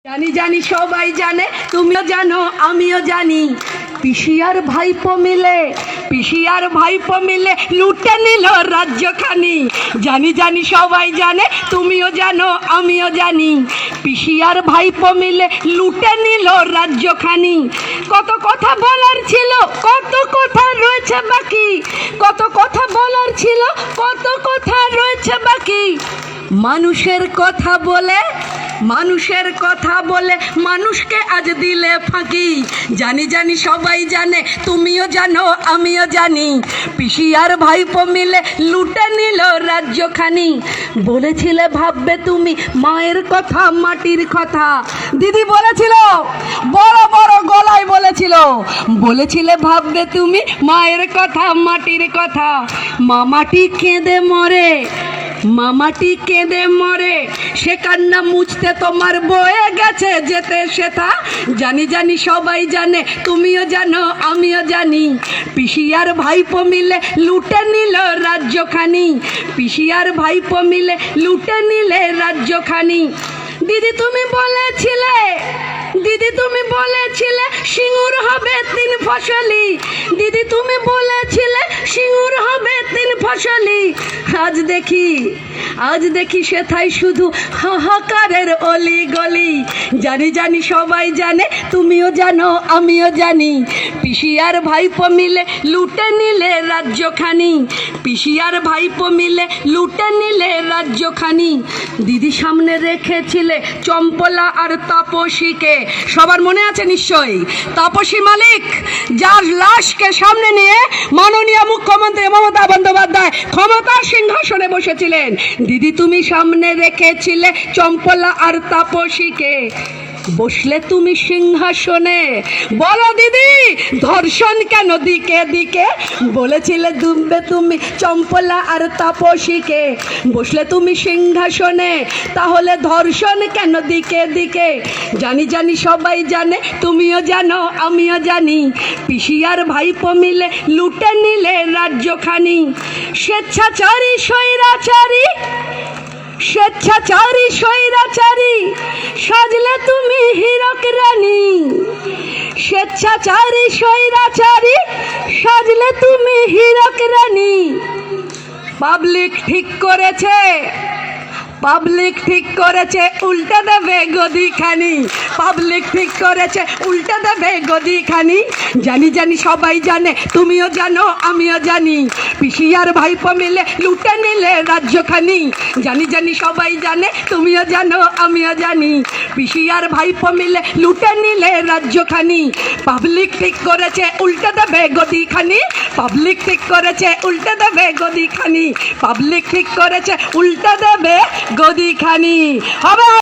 জানি জানি সবাই জানে, তুমিও জানো আমিও জানি। পিসিয়ার ভাইপো মিলে লুটে নিল রাজ্যখানি। জানি জানি সবাই জানে, তুমিও জানো আমিও জানি। পিসিয়ার ভাইপো মিলে লুটে নিল রাজ্যখানি। কত কথা বলার ছিল, কত কথা রয়েছে বাকি। কত কথা বলার ছিল, কত কথা রয়েছে বাকি। মানুষের কথা বলে মানুষকে আজ দিলে ফাঁকি। জানি জানি সবাই জানে, তুমিও জানো আমিও জানি। পিসিয়ার ভাইপো মিলে লুটে নিল রাজ্যখানি। বলেছিলে ভাববে তুমি মায়ের কথা, মাটির কথা। দিদি বলেছিল, বড় বড় গলায় বলেছিলে ভাববে তুমি মায়ের কথা, মাটির কথা। মামাটি কেঁদে মরে, সে কান্না মুছতে তোমার বয়ে গেছে যেতে সেটা। জানি জানি সবাই জানে, তুমিও জানো আমিও জানি। পিসিয়ার ভাইপো মিলে লুটে নিল রাজ্যখানি। পিসিয়ার ভাইপো মিলে লুটে নিলে রাজ্যখানি। দিদি তুমি বলেছিলে সিঙ্গুর হবে 3 ফসলি। দিদি তুমি বলেছিলে সিঙ্গুর হবে 3 ফসলি। আজ দেখি সেথায় শুধু হাহাকারের অলি গলি। জানি জানি সবাই জানে, তুমিও জানো আমিও জানি। পিসিয়ার ভাইপো মিলে লুটে নিলে রাজ্যখানি। পিসিয়ার ভাইপো মিলে লুটে নিলে রাজ্যখানি। দিদি সামনে রেখেছিলে চম্পলা আর তাপসীকে। সবার মনে আছে নিশ্চয়ই, তাপসী মালিক, যার লাশকে সামনে নিয়ে মাননীয় মুখ্যমন্ত্রী মমতা বন্দ্যোপাধ্যায় ক্ষমতার সিংহাসনে বসেছিলেন। দিদি তুমি সামনে রেখেছিলে চম্পলা আর তাপসীকে। বসলে তুমি সিংহাসনে, বলো দিদি ধর্ষণ কেন দিকে দিকে। বলেছিলে ডুববে তুমি চম্পলা আর তাপসীকে। বসলে তুমি সিংহাসনে, তাহলে ধর্ষণ কেন দিকে দিকে। জানি জানি সবাই জানে, তুমিও জানো আমিও জানি। পিসিয়ার ভাইপো মিলে লুটে নিলে রাজ্যখানি। স্বেচ্ছাচারী স্বৈরাচারী সাজলে তুমি হীরক রানী। স্বেচ্ছাচারী স্বৈরাচারী সাজলে তুমি হীরক রানী। পাবলিক ঠিক করেছে উল্টে দেবে গদিখানি। পাবলিক ঠিক করেছে উল্টে দেবে গদিখানি। জানি জানি সবাই জানে, তুমিও জানো আমিও জানি। পিসিয়ার ভাইপো মিলে লুটে নিলে রাজ্যখানি। জানি জানি সবাই জানে, তুমিও জানো আমিও জানি। পিসিয়ার ভাইপো মিলে লুটে নিলে রাজ্যখানি। পাবলিক ঠিক করেছে উল্টে দেবে গদিখানি। পাবলিক ঠিক করেছে উল্টে দেবে গদিখানি। পাবলিক ঠিক করেছে উল্টে দেবে গদিখানি। হবে।